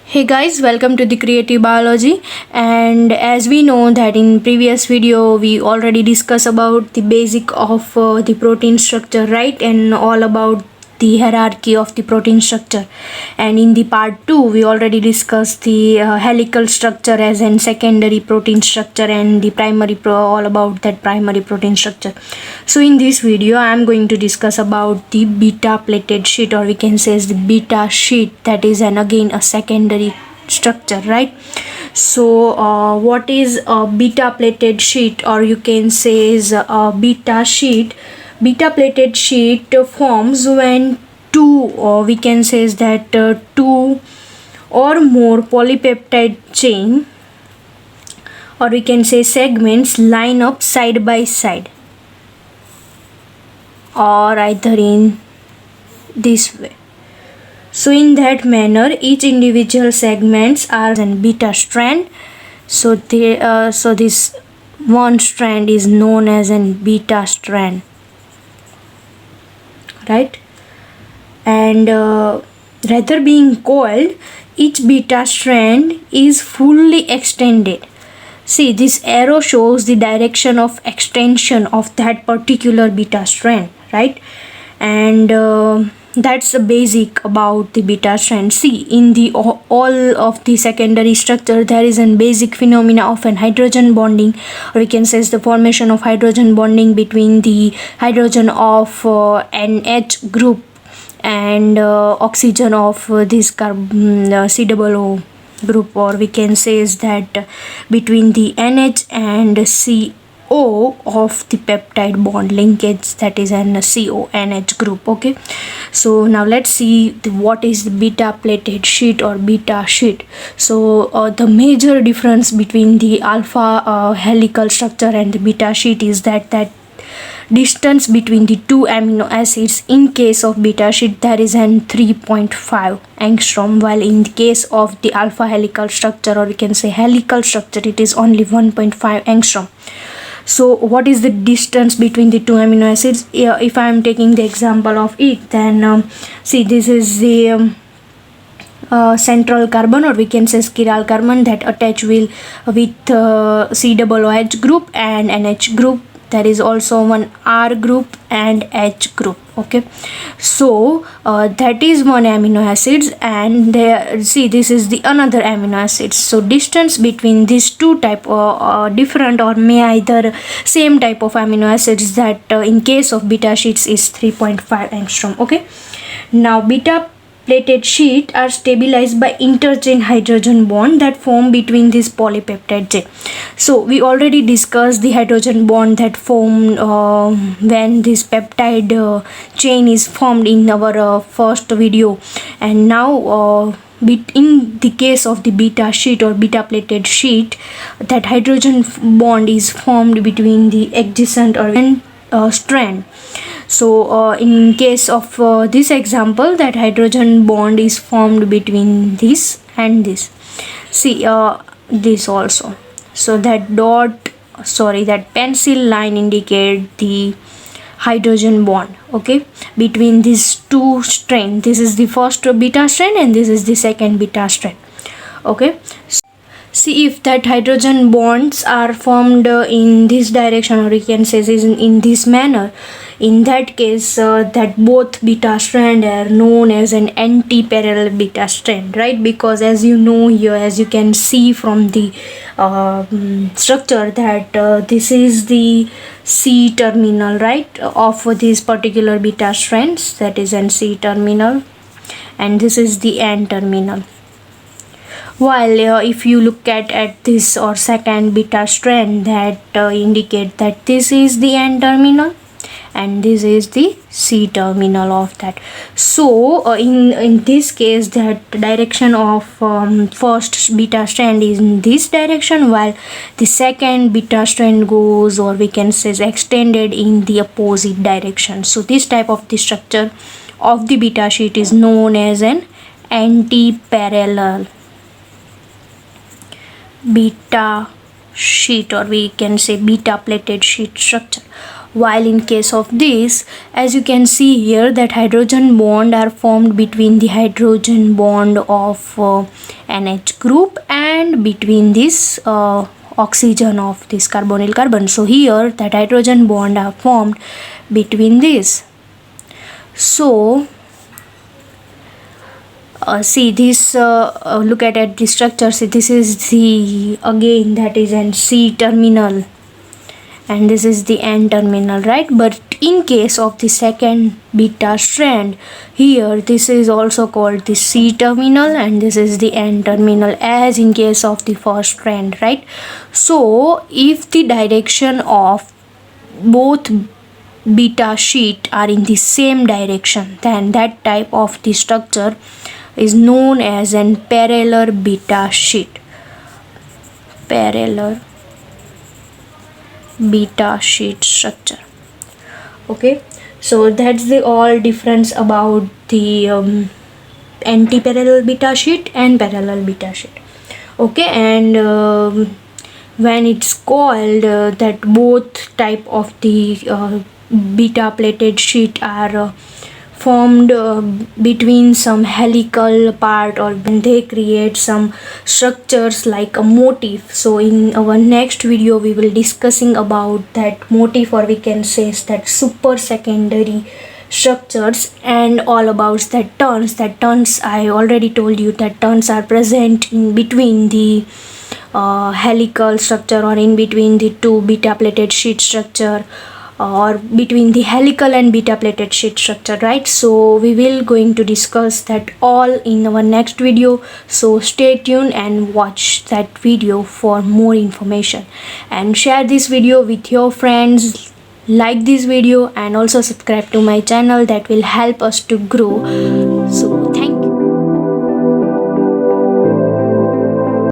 Hey guys, welcome to the Creative Biology. And as we know that in previous video we already discussed about the basic of the protein structure, right? And all about the hierarchy of the protein structure. And in the part 2 we already discussed the helical structure as in secondary protein structure and the all about that primary protein structure. So in this video I am going to discuss about the beta plated sheet, or we can say as the beta sheet, that is and again a secondary structure, right? So what is a beta plated sheet, or you can say is a beta sheet? Beta plated sheet forms when two, or we can say is that two or more polypeptide chain, or we can say segments, line up side by side or either in this way. So in that manner each individual segments are in beta strand. So this one strand is known as an beta strand, right? And rather being called, each beta strand is fully extended. See, this arrow shows the direction of extension of that particular beta strand, right? And that's the basic about the beta strand. See, in the all of the secondary structure there is a basic phenomena of an hydrogen bonding, or we can say is the formation of hydrogen bonding between the hydrogen of NH group and oxygen of this COO group, or we can say is that between the NH and CO of the peptide bond linkage, that is an CONH group. Okay, so now let's see what is the beta plated sheet or beta sheet. So the major difference between the alpha helical structure and the beta sheet is that distance between the two amino acids in case of beta sheet there is an 3.5 angstrom, while in the case of the alpha helical structure, or we can say helical structure, it is only 1.5 angstrom. So what is the distance between the two amino acids? If I am taking the example of it, then see, this is the central carbon, or we can say chiral carbon, that attach with COOH group and NH group. There is also one R group and H group. Okay, so that is one amino acids, and there, see, this is the another amino acids. So distance between these two type different or may either same type of amino acids, that in case of beta sheets is 3.5 angstrom. Okay, now beta plated sheet are stabilized by interchain hydrogen bond that form between this polypeptide chain. So we already discussed the hydrogen bond that formed when this peptide chain is formed in our first video, and now in the case of the beta sheet or beta plated sheet, that hydrogen bond is formed between the adjacent or strand. So in case of this example, that hydrogen bond is formed between this and this. See, this also. So that that pencil line indicate the hydrogen bond, okay, between these two strands. This is the first beta strand and this is the second beta strand. Okay, see, if that hydrogen bonds are formed in this direction, or we can say is in this manner, in that case that both beta strand are known as an anti-parallel beta strand, right? Because as you know here, as you can see from the structure, that this is the C terminal, right, of this particular beta strands, that is an C terminal, and this is the N terminal. While if you look at this or second beta strand, that indicate that this is the N terminal and this is the C terminal of that. So in this case, that direction of first beta strand is in this direction, while the second beta strand goes, or we can say is extended in the opposite direction. So this type of the structure of the beta sheet is known as an anti-parallel beta sheet, or we can say beta plated sheet structure. While in case of this, as you can see here, that hydrogen bond are formed between the hydrogen bond of NH group and between this oxygen of this carbonyl carbon. So here that hydrogen bond are formed between this. So see this, look at the structure. See, this is the, again, that is an C terminal and this is the N terminal, right? But in case of the second beta strand, here this is also called the C terminal and this is the N terminal, as in case of the first strand, right? So if the direction of both beta sheet are in the same direction, then that type of the structure is known as an parallel beta sheet. Parallel beta sheet structure. Okay, so that's the all difference about the anti-parallel beta sheet and parallel beta sheet. Okay, and when it's called that both type of the beta plated sheet are formed between some helical part, or when they create some structures like a motif. So in our next video we will discussing about that motif, or we can say that super secondary structures, and all about that turns. That turns, I already told you that turns are present in between the helical structure, or in between the two beta plated sheet structure, or between the helical and beta plated sheet structure, right? So we will going to discuss that all in our next video. So stay tuned and watch that video for more information, and share this video with your friends, like this video, and also subscribe to my channel. That will help us to grow. So